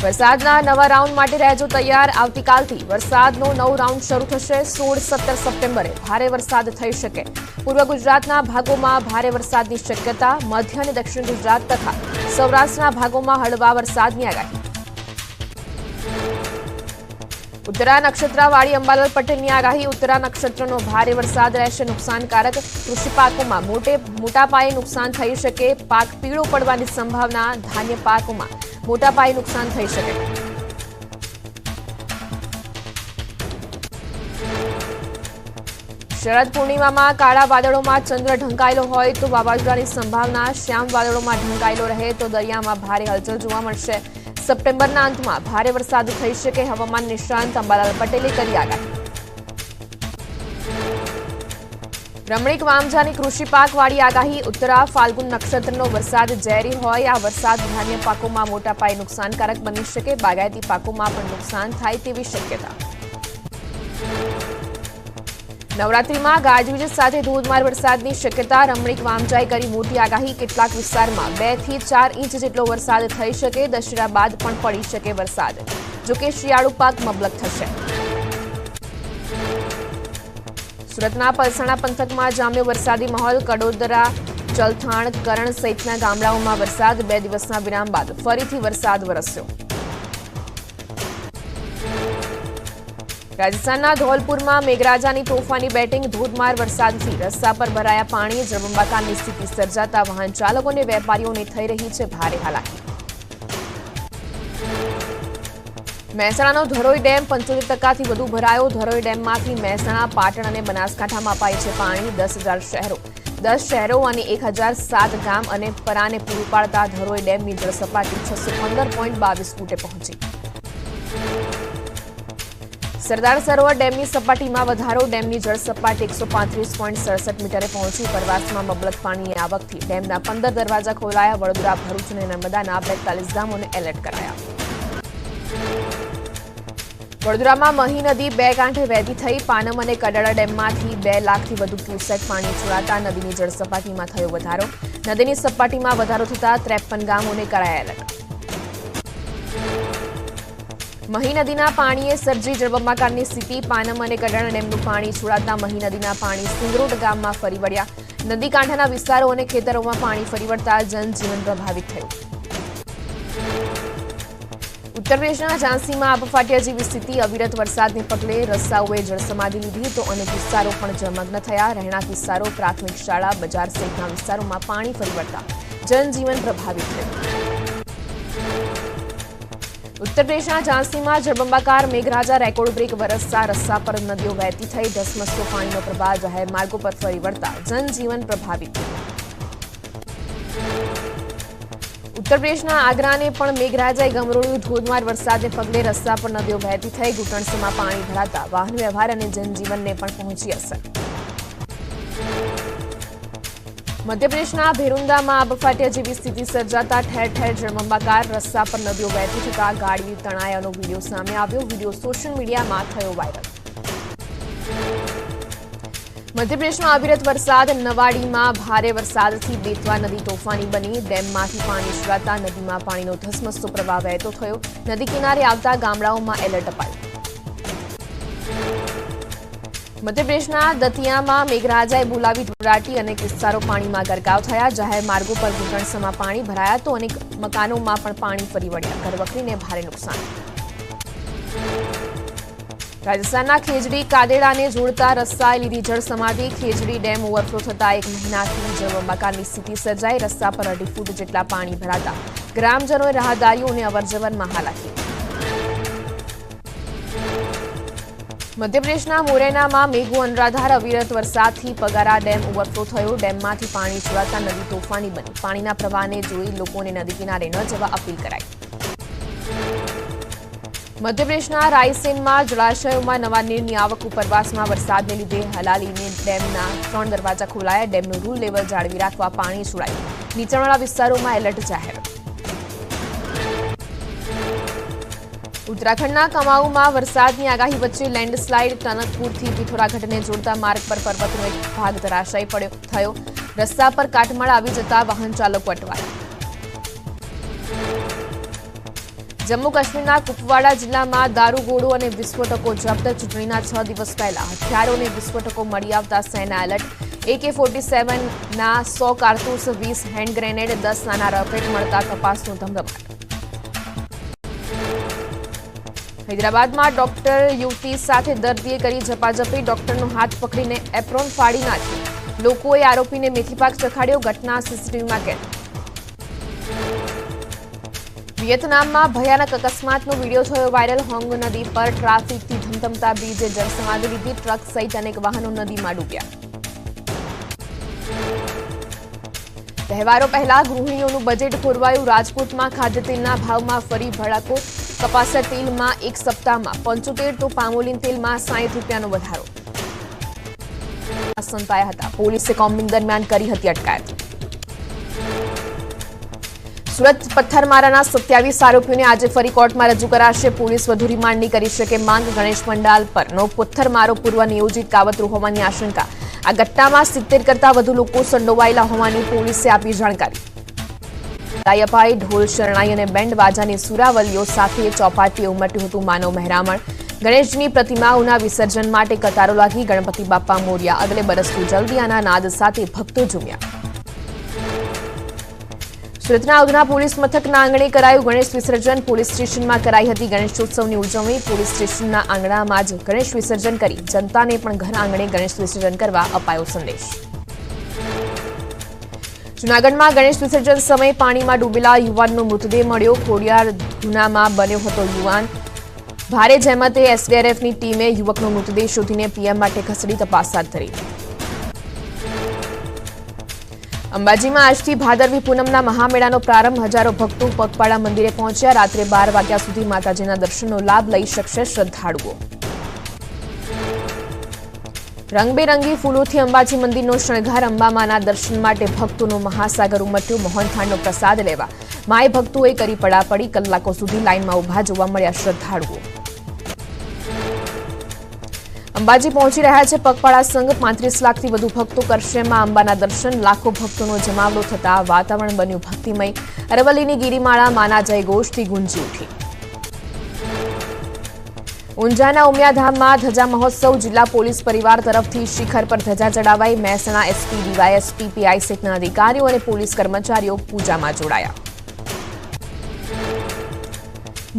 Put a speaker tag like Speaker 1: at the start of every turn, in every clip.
Speaker 1: વરસાદના નવા રાઉન્ડ માટે રહેજો તૈયાર। આવતીકાલથી વરસાદનો નવો રાઉન્ડ શરૂ થશે। 16-17 સપ્ટેમ્બરે ભારે વરસાદ થઈ શકે। પૂર્વ ગુજરાતના ભાગોમાં ભારે વરસાદની શક્યતા। મધ્ય અને દક્ષિણ ગુજરાત તથા સૌરાષ્ટ્રના ભાગોમાં હળવા વરસાદની આગાહી। ઉત્તરા નક્ષત્રવાળી અંબાલાલ પટેલની આગાહી। ઉત્તરા નક્ષત્રનો ભારે વરસાદ રહેશે નુકસાનકારક। કૃષિ પાકોમાં મોટા પાયે નુકસાન થઈ શકે। પાક પીળો પડવાની સંભાવના। ધાન્ય પાકોમાં મોટા પાયે નુકસાન થઈ શકે। શરદ પૂર્ણિમામાં કાળા વાદળોમાં ચંદ્ર ઢંકાયેલો હોય તો વાવાઝોડાની સંભાવના। શ્યામ વાદળોમાં ઢંકાયેલો રહે તો દરિયામાં ભારે હલચલ જોવા મળશે। સપ્ટેમ્બરના અંતમાં ભારે વરસાદ થઈ શકે। હવામાન નિષ્ણાંત અંબાલાલ પટેલે કરી આગાહી। રમણીક વામજાની કૃષિ પાકવાળી આગાહી। ઉત્તરા ફાલ્ગુન નક્ષત્રનો વરસાદ ઝેરી હોય। આ વરસાદ ધાન્ય પાકોમાં મોટા પાયે નુકસાનકારક બની શકે। બાગાયતી પાકોમાં પણ નુકસાન થાય તેવી શક્યતા। નવરાત્રીમાં ગાજવીજ સાથે ધોધમાર વરસાદની શક્યતા। રમણીક વામજાએ કરી મોટી આગાહી। કેટલાક વિસ્તારમાં 2 થી 4 ઇંચ જેટલો વરસાદ થઈ શકે। દશેરા બાદ પણ પડી શકે વરસાદ। જોકે શિયાળુ પાક મબલક થશે। સુરતના પલસાણા પંથકમાં જામ્યો વરસાદી માહોલ। કડોદરા, ચલથાણ, કરણ સહિતના ગામડાઓમાં વરસાદ। 2 દિવસના વિરામ બાદ ફરીથી વરસાદ વરસ્યો। રાજસ્થાનના ધોલપુરમાં મેઘરાજાની તોફાની બેટિંગ। ધોધમાર વરસાદથી રસ્તા પર ભરાયા પાણી। જળબંબાકારની સ્થિતિ સર્જાતા વાહન ચાલકો અને વેપારીઓને થઈ રહી છે ભારે હાલાકી। મહેસાણાનો ધરોઈ ડેમ 75% વધુ ભરાયો। ધરોઈ ડેમમાંથી મહેસાણા, પાટણ અને બનાસકાંઠામાં અપાય છે પાણી। 10,000 શહેરો, 10 શહેરો અને 1,007 ગામ અને પરાને પૂરું પાડતા ધરોઈ ડેમની જળસપાટી 615.22 ફૂટે પહોંચી। સરદાર સરોવર ડેમની સપાટીમાં વધારો। ડેમની જળસપાટી 135.67 મીટરે પહોંચી। ઉપરવાસમાં મબલક પાણીની આવકથી ડેમના 15 દરવાજા ખોલાયા। વડોદરા, ભરૂચ અને નર્મદાના 42 ગામોને એલર્ટ કરાયા। વડોદરામાં મહી નદી 2 કાંઠે વહેતી થઈ। પાનમ અને કડાળા ડેમમાંથી 2 લાખથી વધુ ક્યુસેક પાણી છોડાતા નદીની જળસપાટીમાં થયો વધારો। નદીની સપાટીમાં વધારો થતાં 53 ગામોને કરાયા એલર્ટ। મહી નદીના પાણીએ સર્જી જળબંબાકારની સ્થિતિ। પાનમ અને કડાળા ડેમનું પાણી છોડાતા મહી નદીના પાણી સિંગરોડ ગામમાં ફરી વળ્યા। નદી કાંઠાના વિસ્તારો અને ખેતરોમાં પાણી ફરી વળતા જનજીવન પ્રભાવિત થયું। ઉત્તર પ્રદેશના ઝાંસીમાં આબ ફાટ્યા જેવી સ્થિતિ। અવિરત વરસાદને પગલે રસ્તાઓએ જળસમાધિ લીધી તો અનેક વિસ્તારો પણ જળમગ્ન થયા। રહેણાંક વિસ્તારો, પ્રાથમિક શાળા, બજાર સહિતના વિસ્તારોમાં પાણી ફરી વળતા જનજીવન પ્રભાવિત થયું। ઉત્તર પ્રદેશના ઝાંસીમાં જળબંબાકાર મેઘરાજા રેકોર્ડ બ્રેક વરસતા રસ્તા પર નદીઓ વહેતી થઈ। ધસમસતો પાણીનો પ્રવાહ જાહેર માર્ગો પર ફરી વળતા જનજીવન પ્રભાવિત થયું। ઉત્તર પ્રદેશના આગ્રાને પણ મેઘરાજાએ ગમરોળ્યું। ધોધમાર વરસાદને પગલે રસ્તા પર નદીઓ વહેતી થઈ। ઘૂંટણસમાં પાણી ભરાતા વાહન વ્યવહાર અને જનજીવનને પણ પહોંચી અસર। મધ્યપ્રદેશના ભેરુંદામાં આબ ફાટ્યા જેવી સ્થિતિ સર્જાતા ઠેર ઠેર જળબંબાકાર। રસ્તા પર નદીઓ વહેતી થતા ગાડી તણાયાનો વિડીયો સામે આવ્યો। વિડીયો સોશિયલ મીડિયામાં થયો વાયરલ। મધ્યપ્રદેશમાં અવિરત વરસાદ। નવાડીમાં ભારે વરસાદથી બેતવા નદી તોફાની બની। ડેમમાંથી પાણી છોડાતા નદીમાં પાણીનો ધસમસતો પ્રવાહ વહેતો થયો। નદી કિનારે આવતા ગામડાઓમાં એલર્ટ અપાયું। મધ્યપ્રદેશના દતિયામાં મેઘરાજાએ બોલાવી ધોળાટી। અનેક વિસ્તારો પાણીમાં ગરકાવ થયા। જાહેર માર્ગો પર ઘૂંટણસમાં પાણી ભરાયા તો અનેક મકાનોમાં પણ પાણી ફરી વળ્યા। ઘરવખરીને ભારે નુકસાન। રાજસ્થાનના ખેજડી કાદેડાને જોડતા રસ્તાએ લીધી જળસમાધિ। ખેજડી ડેમ ઓવરફ્લો થતા 1 મહિનાથી જળબંબાકારની સ્થિતિ સર્જાઈ। રસ્તા પર 2.5 ફૂટ જેટલા પાણી ભરાતા ગ્રામજનોએ રાહદારીઓને અવરજવરમાં હાલાકી। મધ્યપ્રદેશના મોરેનામાં મેઘો અનરાધાર। અવિરત વરસાદથી પગારા ડેમ ઓવરફ્લો થયો। ડેમમાંથી પાણી છોડાતા નદી તોફાની બની। પાણીના પ્રવાહને જોઈ લોકોને નદી કિનારે ન જવા અપીલ કરાઈ। મધ્યપ્રદેશના રાયસેનમાં જળાશયોમાં નવા નીરની આવક। ઉપરવાસમાં વરસાદને લીધે હલાલીને ડેમના 3 દરવાજા ખોલાયા। ડેમનું રૂલ લેવલ જાળવી રાખવા પાણી છોડાયું। નીચાણવાળા વિસ્તારોમાં એલર્ટ જાહેર। ઉત્તરાખંડના કમાઉમાં વરસાદની આગાહી વચ્ચે લેન્ડસ્લાઇડ। ટનકપુરથી પિથોરાગઢને જોડતા માર્ગ પર પર્વતનો એક ભાગ ધરાશાયી થયો। રસ્તા પર કાટમાળ આવી જતા વાહન ચાલકો અટવાયા। જમ્મુ કાશ્મીરના કુપવાડા જિલ્લામાં દારૂગોળો અને વિસ્ફોટકો જપ્ત. ચૂંટણીના 6 દિવસ પહેલા હથિયારો અને વિસ્ફોટકો મળી આવતા સેના એલર્ટ. AK-47ના 100 કારતૂસ, 20 હેન્ડ ગ્રેનેડ, 10 નાના રોકેટ મળતા તપાસનો ધમધમાટ. હૈદરાબાદમાં ડોક્ટર યુવતી સાથે દર્દીએ કરી ઝપાઝપી. ડોક્ટરનો હાથ પકડીને એપ્રોન ફાડી નાખ્યો. લોકોએ આરોપીને મેથીપાક ચખાડ્યો. ઘટના સીસીટીવીમાં કેદ. વિયેતનામમાં ભયાનક અકસ્માતનો વિડીયો થયો વાયરલ. હોંગ નદી પર ટ્રાફિકથી ધમધમતા બ્રિજે જળસમાધિ લીધી. ટ્રક સહિત અનેક વાહનો નદીમાં ડૂબ્યા. તહેવારો પહેલા ગૃહિણીઓનું બજેટ ખોરવાયું. રાજકોટમાં ખાદ્યતેલના ભાવમાં ફરી ભડાકો. કપાસા તેલમાં એક સપ્તાહમાં 75 તો પામોલીન તેલમાં 60 રૂપિયાનો વધારો. સંતાયા હતા. પોલીસે કોમ્બિંગ દરમિયાન કરી હતી અટકાયત. સુરત પથ્થરમારાના 27 આરોપીઓને આજે ફરી કોર્ટમાં રજૂ કરાશે. પોલીસ વધુ રિમાન્ડની કરી શકે માંગ. ગણેશ પંડાલ પરનો પથ્થરમારો પૂર્વ નિયોજિત કાવતરું હોવાની આશંકા. આ ઘટનામાં 70 કરતા વધુ લોકો સંડોવાયેલા હોવાની પોલીસે આપી જાણકારી. અપાઈ ઢોલ શરણાઈ અને બેન્ડ વાજાની સુરાવલીઓ સાથે ચોપાટીએ ઉમટ્યું હતું માનવ મહેરામણ. ગણેશજીની પ્રતિમાઓના વિસર્જન માટે કતારો લાગી. ગણપતિ બાપ્પા મોર્યા અગલે બરસ તું જલ્દી આના નાદ સાથે ભક્તો ઝૂમ્યા. સુરતના ઉધના પોલીસ મથકના આંગણે કરાયું ગણેશ વિસર્જન. પોલીસ સ્ટેશનમાં કરાઈ હતી ગણેશોત્સવની ઉજવણી. પોલીસ સ્ટેશનના આંગણામાં જ ગણેશ વિસર્જન કરી જનતાને પણ ઘર આંગણે ગણેશ વિસર્જન કરવા અપાયો સંદેશ. જૂનાગઢમાં ગણેશ વિસર્જન સમયે પાણીમાં ડૂબેલા યુવાનનો મૃતદેહ મળ્યો. ખોડિયાર ગુનામાં બન્યો હતો યુવાન. ભારે જહેમતે એસડીઆરએફની ટીમે યુવકનો મૃતદેહ શોધીને પીએમ માટે ખસેડી તપાસ હાથ ધરી. અંબાજીમાં આજથી ભાદરવી પૂનમના મહામેળાનો પ્રારંભ. હજારો ભક્તો પગપાળા મંદિરે પહોંચ્યા. રાત્રે 12 વાગ્યા સુધી માતાજીના દર્શનનો લાભ લઈ શકશે શ્રદ્ધાળુઓ. રંગબેરંગી ફૂલોથી અંબાજી મંદિરનો શણગાર. અંબામાના દર્શન માટે ભક્તોનો મહાસાગર ઉમટ્યો. મોહનથાળનો પ્રસાદ લેવા માય ભક્તોએ કરી પડાપડી. કલાકો સુધી લાઇનમાં ઉભા જોવા મળ્યા શ્રદ્ધાળુઓ. અંબાજી પહોંચી રહ્યા છે પગપાળા સંઘ. 35 લાખથી વધુ ભક્તો કરશે માં અંબાના દર્શન. લાખો ભક્તોનો જમાવડો થતા વાતાવરણ બન્યું ભક્તિમય. અરવલ્લીની ગિરિમાળા માના જયઘોષથી ગુંજી ઉઠી. ઊંઝાના ઉમિયાધામમાં ધજા મહોત્સવ. જિલ્લા પોલીસ પરિવાર તરફથી શિખર પર ધજા ચડાવાઈ. મહેસાણા એસપી, ડીવાયએસપી, પીઆઈ સહિતના અધિકારીઓ અને પોલીસ કર્મચારીઓ પૂજામાં જોડાયા.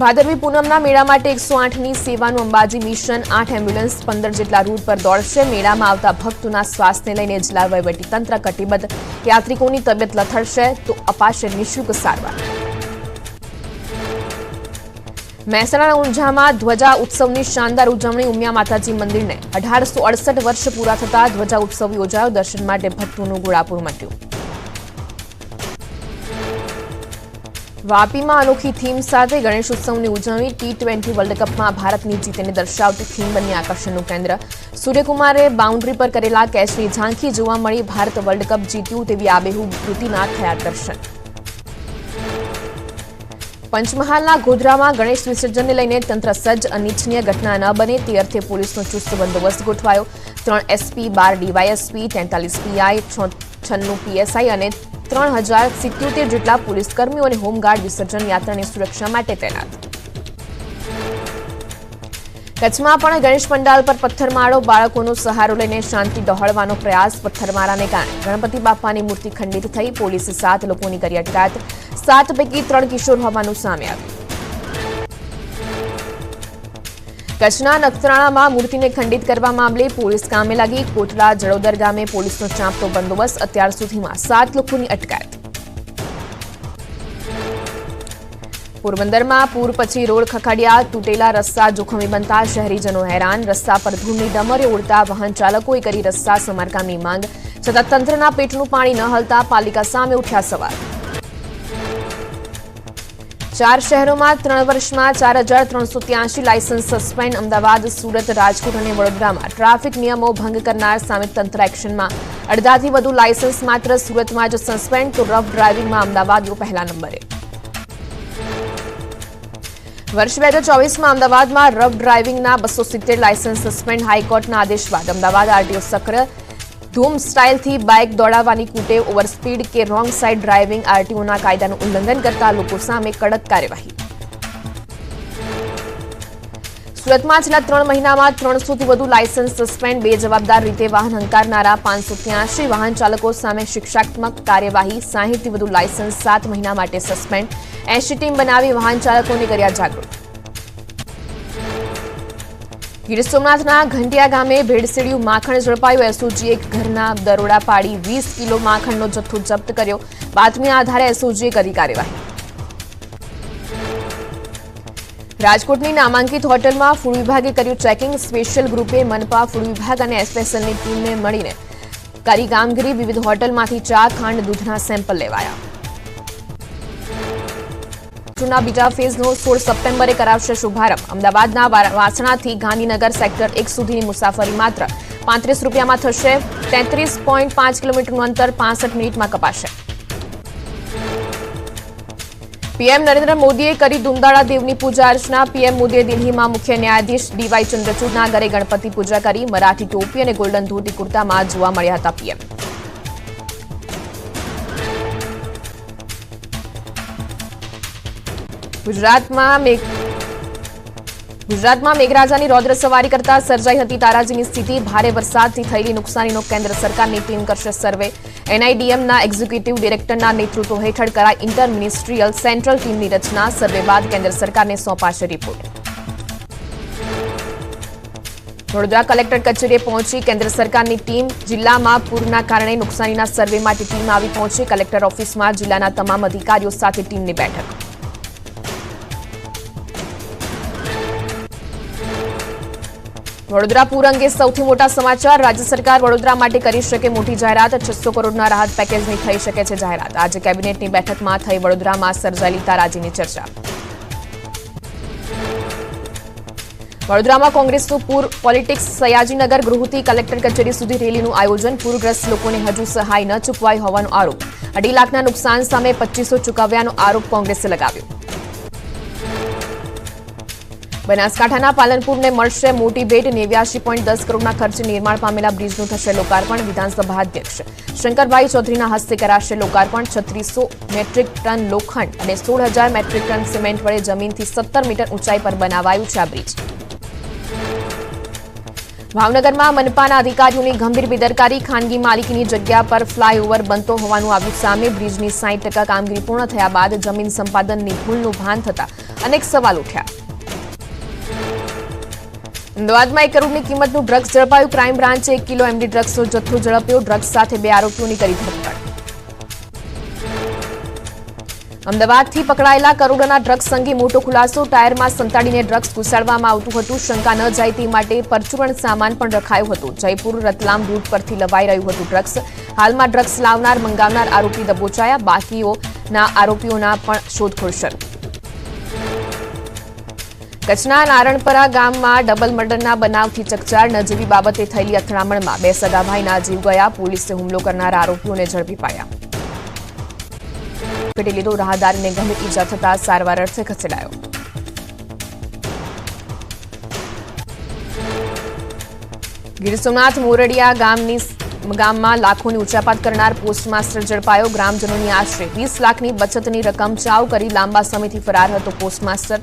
Speaker 1: ભાદરવી પૂનમના મેળા માટે 108ની સેવાનું અંબાજી મિશન. 8 એમ્બ્યુલન્સ 15 જેટલા રૂટ પર દોડશે. મેળામાં આવતા ભક્તોના સ્વાસ્થ્યને લઈને જિલ્લા વહીવટીતંત્ર કટિબદ્ધ. યાત્રિકોની તબિયત લથડશે તો અપાશે નિઃશુલ્ક સારવાર. મહેસાણા ઊંઝામાં ધ્વજા ઉત્સવની શાનદાર ઉજવણી. ઉમિયા માતાજી મંદિરને 1868 વર્ષ પૂરા થતા ધ્વજા ઉત્સવ યોજાયો. દર્શન માટે ભક્તોનું ઘોડાપુર મટ્યું. વાપીમાં અનોખી થીમ સાથે ગણેશ ઉત્સવની ઉજવણી. T20 વર્લ્ડ કપમાં ભારતની જીતને દર્શાવતી થીમ બની આકર્ષણનું કેન્દ્ર. સૂર્યકુમારે બાઉન્ડ્રી પર કરેલા કેચની ઝાંખી જોવા મળી. ભારત વર્લ્ડ કપ જીત્યું તેવી આબેહૂબ કૃતિના થયા દર્શન. પંચમહાલના ગોધરામાં ગણેશ વિસર્જનને લઈને તંત્ર સજ્જ. અનિચ્છનીય ઘટના ન બને તે અર્થે પોલીસનો ચુસ્ત બંદોબસ્ત ગોઠવાયો. 3 એસપી, 12 ડીવાયએસપી, 43 પીઆઈ, 96 પીએસઆઈ અને 3077 જેટલા પોલીસ કર્મીઓ અને હોમગાર્ડ વિસર્જન યાત્રાની સુરક્ષા માટે તૈનાત. કચ્છમાં પણ ગણેશ પંડાલ પર પથ્થરમારો. બાળકોનો સહારો લઈને શાંતિ ડહોળવાનો પ્રયાસ. પથ્થરમારાને કારણે ગણપતિ બાપાની મૂર્તિ ખંડિત થઈ. પોલીસે 7 લોકોની કરી અટકાયત. 7 પૈકી 3 કિશોર હોવાનું સામે આવ્યું. કચ્છના નખત્રાણામાં મૂર્તિને ખંડિત કરવા મામલે પોલીસ કામે લાગી. કોટડા જડોદર ગામે પોલીસનો ચાંપતો બંદોબસ્ત. અત્યાર સુધીમાં 7 લોકોની અટકાયત. પોરબંદરમાં પૂર પછી રોડ ખખડ્યા. તૂટેલા રસ્તા જોખમી બનતા શહેરીજનો હેરાન. રસ્તા પર ધૂળની ડમરીઓ ઉડતા વાહન ચાલકોએ કરી રસ્તા સમારકામની માંગ. છતાં તંત્રના પેટનું પાણી ન હલતા પાલિકા સામે ઉઠ્યા સવાલ. 4 શહેરોમાં 3 વર્ષમાં 4383 લાયસન્સ સસ્પેન્ડ. અમદાવાદ, સુરત, રાજકોટ અને વડોદરામાં ટ્રાફિક નિયમો ભંગ કરનાર સામે તંત્ર એક્શનમાં. અડધાથી વધુ લાયસન્સ માત્ર સુરતમાં જ સસ્પેન્ડ તો રફ ડ્રાઇવિંગમાં અમદાવાદીઓ પહેલા નંબરે. વર્ષ 2024માં અમદાવાદમાં રફ ડ્રાઇવિંગના 270 લાયસન્સ સસ્પેન્ડ. હાઈકોર્ટના આદેશ બાદ અમદાવાદ આરટીઓ સક્રિય. ધૂમ સ્ટાઇલથી બાઇક દોડાવવાની કુટેવ, ઓવરસ્પીડ કે રોંગ સાઇડ ડ્રાઇવિંગ, આરટીઓના કાયદાનું ઉલ્લંઘન કરતા લોકો સામે કડક કાર્યવાહી. સુરતમાં છેલ્લા 3 મહિનામાં 300થી વધુ લાયસન્સ સસ્પેન્ડ, બેજવાબદાર રીતે વાહન હંકારનારા 583 વાહન ચાલકો સામે શિક્ષાત્મક કાર્યવાહી, 60થી વધુ લાયસન્સ 7 મહિના માટે સસ્પેન્ડ, 80 ટીમ બનાવી વાહન ચાલકોને કર્યા જાગૃત. ગીર સોમનાથના ઘંટિયા ગામે ભેળસેળિયું માખણ ઝડપાયું. એસઓજીએ એક ઘરના દરોડા પાડી 20 કિલો માખણનો જથ્થો જપ્ત કર્યો. બાતમીના આધારે એસઓજીએ કરી કાર્યવાહી. રાજકોટની નામાંકિત હોટલમાં ફૂડ વિભાગે કર્યું ચેકિંગ. સ્પેશિયલ ગ્રુપે મનપા, ફૂડ વિભાગ અને એફએસએલની ટીમને મળીને કરી કામગીરી. વિવિધ હોટલમાંથી ચા, ખાંડ, દૂધના સેમ્પલ લેવાયા. મેટ્રોના બીજા ફેઝનો 16 સપ્ટેમ્બરે કરાવશે શુભારંભ. અમદાવાદના વાસણાથી ગાંધીનગર સેક્ટર 1 સુધીની મુસાફરી માત્ર 35 રૂપિયામાં થશે. 33.5 કિલોમીટરનું અંતર 65 મિનિટમાં કપાશે. પીએમ નરેન્દ્ર મોદીએ કરી દુમદાળા દેવની પૂજા અર્ચના. પીએમ મોદીએ દિલ્હીમાં મુખ્ય ન્યાયાધીશ ડીવાય ચંદ્રચૂડના ઘરે ગણપતિ પૂજા કરી. મરાઠી ટોપી અને ગોલ્ડન ધોતી કુર્તામાં જોવા મળ્યા હતા પીએમ. ગુજરાતમાં મેઘરાજાની રૌદ્ર સવારી કરતા સર્જાઈ હતી તારાજીની સ્થિતિ. ભારે વરસાદથી થયેલી નુકસાનીનો કેન્દ્ર સરકારની ટીમ કરશે સર્વે. એનઆઈડીએમના એક્ઝિક્યુટિવ ડિરેક્ટરના નેતૃત્વ હેઠળ કરાઈ ઇન્ટર મિનિસ્ટ્રીયલ સેન્ટ્રલ ટીમની રચના. સર્વે બાદ કેન્દ્ર સરકારને સોંપાશે રિપોર્ટ. વડોદરા કલેક્ટર કચેરીએ પહોંચી કેન્દ્ર સરકારની ટીમ. જિલ્લામાં પૂરના કારણે નુકસાનીના સર્વે માટે ટીમ આવી પહોંચી. કલેક્ટર ઓફિસમાં જિલ્લાના તમામ અધિકારીઓ સાથે ટીમની બેઠક. વડોદરા પૂર અંગે સૌથી મોટા સમાચાર. રાજ્ય સરકાર વડોદરા માટે કરી શકે મોટી જાહેરાત. 600 કરોડના રાહત પેકેજની થઈ શકે છે જાહેરાત. આજે કેબિનેટની બેઠકમાં થઈ વડોદરામાં સર્જાયેલી તારાજીની ચર્ચા. વડોદરામાં કોંગ્રેસનું પૂર પોલિટિક્સ. સયાજીનગર ગૃહથી કલેક્ટર કચેરી સુધી રેલીનું આયોજન. પૂરગ્રસ્ત લોકોને હજુ સહાય ન ચૂકવાઈ હોવાનો આરોપ. 2.5 લાખના નુકસાન સામે 2500 ચૂકવ્યાનો આરોપ કોંગ્રેસે લગાવ્યો. બનાસકાંઠાના પાલનપુરને મળશે મોટી ભેટ. 89.10 કરોડના ખર્ચે નિર્માણ પામેલા બ્રિજનું થશે લોકાર્પણ. વિધાનસભા અધ્યક્ષ શંકરભાઈ ચૌધરીના હસ્તે કરાશે લોકાર્પણ. 3600 મેટ્રિક ટન લોખંડ અને 16,000 મેટ્રિક ટન સિમેન્ટ વડે જમીનથી 17 મીટર ઊંચાઈ પર બનાવાયું છે આ બ્રિજ. ભાવનગરમાં મનપાના અધિકારીઓની ગંભીર બેદરકારી. ખાનગી માલિકીની જગ્યા પર ફ્લાયઓવર બનતો હોવાનું આવ્યું સામે. બ્રિજની 60% કામગીરી પૂર્ણ થયા બાદ જમીન સંપાદનની ભૂલનું ભાન થતા અનેક સવાલ ઉઠ્યા. અમદાવાદમાં 1 કરોડની કિંમતનું ડ્રગ્સ ઝડપાયું. ક્રાઇમ બ્રાન્ચે 1 કિલો એમડી ડ્રગ્સનો જથ્થો ઝડપ્યો. ડ્રગ્સ સાથે 2 આરોપીઓની કરી ધરપકડ. અમદાવાદથી પકડાયેલા કરોડોના ડ્રગ્સ અંગે મોટો ખુલાસો. ટાયરમાં સંતાડીને ડ્રગ્સ ઘુસાડવામાં આવતું હતું. શંકા ન જાય તે માટે પરચુરણ સામાન પણ રખાયું હતું. જયપુર રતલામ રૂટ પરથી લવાઈ રહ્યું હતું ડ્રગ્સ. હાલમાં ડ્રગ્સ લાવનાર મંગાવનાર આરોપી દબોચાયા. બાકીઓના આરોપીઓના પણ શોધખોળ શરૂ. કચ્છના નારણપરા ગામમાં ડબલ મર્ડરના બનાવથી ચકચાર. નજીવી બાબતે થયેલી અથડામણમાં 2 સગા ભાઈના જીવ ગયા. પોલીસે હુમલો કરનારા આરોપીઓને ઝડપી પાડ્યા. પેટી લીધો. રાહદારીને ગંભીર ઈજા થતા સારવાર અર્થે ખસેડાયો. ગીર સોમનાથ મોરડિયા ગામમાં લાખોની ઉચાપાત કરનાર પોસ્ટમાસ્ટર ઝડપાયો. ગ્રામજનોની આશરે 20 લાખની બચતની રકમ ચાવ કરી લાંબા સમયથી ફરાર હતો પોસ્ટમાસ્ટર.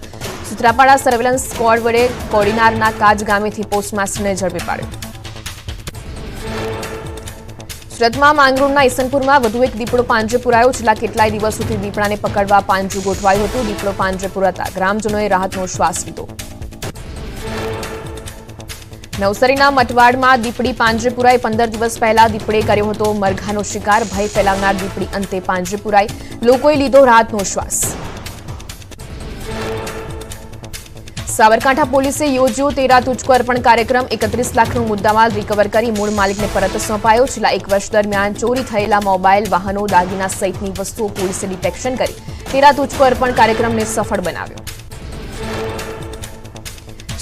Speaker 1: સુત્રાપાડા સર્વેલન્સ સ્ક્વોડ વડે કોડીનારના કાજ ગામેથી પોસ્ટમાસ્ટરને ઝડપી પાડ્યો. સુરતમાં માંગરોળના ઈસનપુરમાં વધુ એક દીપડો પાંજરે પુરાયો. છેલ્લા કેટલાય દિવસોથી દીપડાને પકડવા પાંજરું ગોઠવાયું હતું. દીપડો પાંજરે પુરાતા ગ્રામજનોએ રાહતનો શ્વાસ લીધો. નવસારીના મટવાડમાં દીપડી પાંજરે પુરાઈ. 15 દિવસ પહેલા દીપડે કર્યો હતો મરઘાનો શિકાર. ભય ફેલાવનાર દીપડી અંતે પાંજરે પુરાઈ. લોકોએ લીધો રાહતનો શ્વાસ. સાબરકાંઠા પોલીસે યોજ્યો 13 તુજકો અર્પણ કાર્યક્રમ. 31 લાખનો મુદ્દામાલ રિકવર કરી મૂળ માલિકને પરત સોંપાયો. છેલ્લા 1 વર્ષ દરમિયાન ચોરી થયેલા મોબાઈલ, વાહનો, દાગીના સહિતની વસ્તુઓ પોલીસે ડિટેક્શન કરી 13 તુજકો અર્પણ કાર્યક્રમને સફળ બનાવ્યો.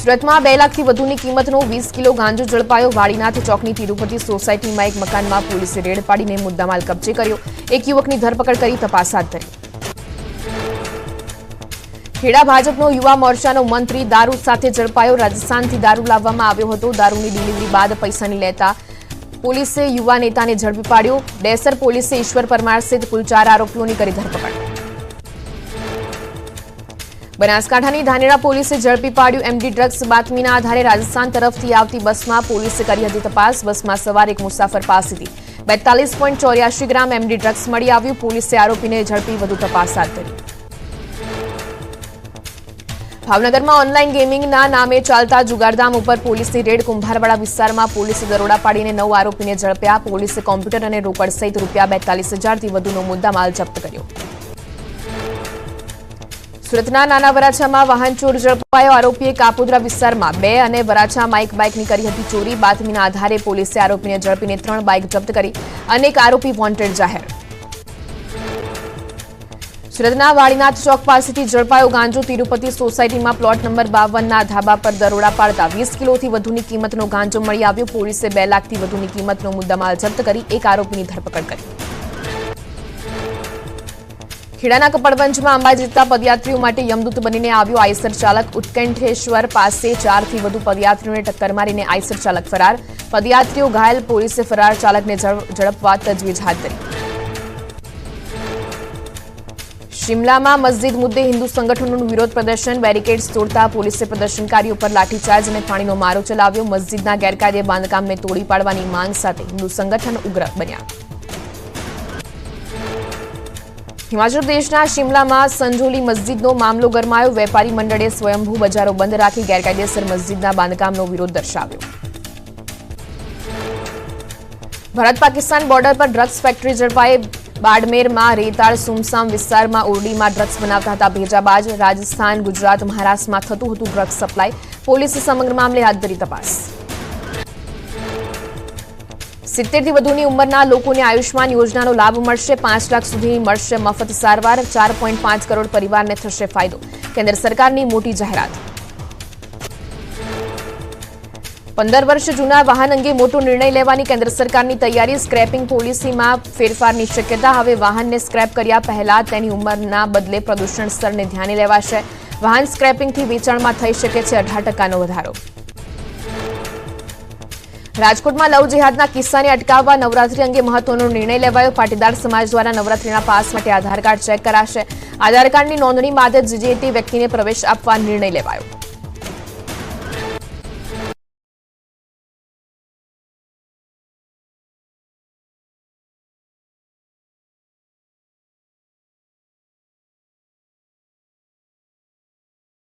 Speaker 1: સુરતમાં 2 લાખથી વધુની કિંમતનો 20 કિલો ગાંજો ઝડપાયો. વાડીનાથ ચોકની તિરુપતિ સોસાયટીમાં એક મકાનમાં પોલીસે રેડ પાડીને મુદ્દામાલ કબજે કર્યો. એક યુવકની ધરપકડ કરી તપાસ હાથ ધરી. ખેડા ભાજપનો યુવા મોરચાનો મંત્રી દારૂ સાથે ઝડપાયો. રાજસ્થાનથી દારૂ લાવવામાં આવ્યો હતો. દારૂની ડિલિવરી બાદ પૈસાની લેતા પોલીસે યુવા નેતાને ઝડપી પાડ્યો. ડેસર પોલીસે ઈશ્વર પરમાર સહિત કુલ 4 આરોપીઓની કરી ધરપકડ. બનાસકાંઠાની ધાનેરા પોલીસે ઝડપી પાડ્યું એમડી ડ્રગ્સ બાતમીના આધારે રાજસ્થાન તરફથી આવતી બસમાં પોલીસે કરી હતી તપાસ બસમાં સવાર એક મુસાફર પાસેથી 42.84 ગ્રામ એમડી ડ્રગ્સ મળી આવ્યું પોલીસે આરોપીને ઝડપી વધુ તપાસ હાથ ધરી ભાવનગરમાં ઓનલાઈન ગેમિંગના નામે ચાલતા જુગારધામ ઉપર પોલીસની રેડ કુંભારવાડા વિસ્તારમાં પોલીસે દરોડા પાડીને 9 આરોપીને ઝડપ્યા પોલીસે કોમ્પ્યુટર અને રોકડ સહિત ₹42,000 થી વધુનો મુદ્દામાલ જપ્ત કર્યો સુરતના નાના વરાછામાં વાહન ચોર ઝડપાયો આરોપીએ કાપોદ્રા વિસ્તારમાં 2 અને વરાછામાં એક બાઇકની કરી હતી ચોરી બાતમીના આધારે પોલીસે આરોપીને ઝડપીને 3 બાઇક જપ્ત કરી અનેક આરોપી વોન્ટેડ જાહેર સુરતના વાડીનાથ ચોક પાસેથી ઝડપાયો ગાંજો તિરુપતિ સોસાયટીમાં પ્લોટ નંબર 52ના ધાબા પર દરોડા પાડતા 20 કિલોથી વધુની કિંમતનો ગાંજો મળી આવ્યો પોલીસે 2 લાખથી વધુની કિંમતનો મુદ્દામાલ જપ્ત કરી એક આરોપીની ધરપકડ કરી ખેડાના કપડવંજમાં અંબાજી જતા પદયાત્રીઓ માટે યમદૂત બનીને આવ્યો આઈસર ચાલક ઉત્કંઠેશ્વર પાસે 4 થી વધુ પદયાત્રીઓને ટક્કર મારીને આઈસર ચાલક ફરાર પદયાત્રીઓ ઘાયલ પોલીસે ફરાર ચાલકને ઝડપવા તજવીજ હાથ ધરી શિમલામાં મસ્જિદ મુદ્દે હિન્દુ સંગઠનોનું વિરોધ પ્રદર્શન બેરિકેડ્સ તોડતા પોલીસે પ્રદર્શનકારીઓ પર લાઠીચાર્જ અને પાણીનો મારો ચલાવ્યો મસ્જિદના ગેરકાયદે બાંધકામને તોડી પાડવાની માંગ સાથે હિન્દુ સંગઠન ઉગ્ર બન્યા હિમાચલ પ્રદેશના શિમલામાં સંજોલી મસ્જિદનો મામલો ગરમાયો વેપારી મંડળે સ્વયંભૂ બજારો બંધ રાખી ગેરકાયદેસર મસ્જિદના બાંધકામનો વિરોધ દર્શાવ્યો ભારત પાકિસ્તાન બોર્ડર પર ડ્રગ્સ ફેક્ટરી ઝડપાઈ બાડમેરમાં રેતાળ સુમસામ વિસ્તારમાં ઓરડીમાં ડ્રગ્સ બનાવતા હતા ભેજાબાજ રાજસ્થાન ગુજરાત મહારાષ્ટ્રમાં થતું હતું ડ્રગ્સ સપ્લાય પોલીસે સમગ્ર મામલે હાથ ધરી તપાસ 70 થી વધુની ઉંમરના લોકોને આયુષ્માન યોજનાનો લાભ મળશે 5 લાખ સુધી મળશે મફત સારવાર 4.5 કરોડ પરિવારને થશે ફાયદો કેન્દ્ર સરકારની મોટી જાહેરાત 15 વર્ષ જૂના વાહન અંગે મોટો નિર્ણય લેવાની કેન્દ્ર સરકારની તૈયારી સ્ક્રેપિંગ પોલિસીમાં ફેરફારની શક્યતા હવે વાહનને સ્ક્રેપ કર્યા પહેલા તેની ઉંમરના બદલે પ્રદૂષણ સ્તરને ધ્યાને લેવાશે વાહન સ્ક્રેપિંગથી વેચાણમાં થઈ શકે છે 18% વધારો રાજકોટમાં લવ જેહાદના કિસ્સાને અટકાવવા નવરાત્રી અંગે મહત્વનો નિર્ણય લેવાયો પાટીદાર સમાજ દ્વારા નવરાત્રીના પાસ માટે આધાર કાર્ડ ચેક કરાશે આધાર કાર્ડની નોંધણી બાદ જ જે તે વ્યક્તિને પ્રવેશ આપવા નિર્ણય લેવાયો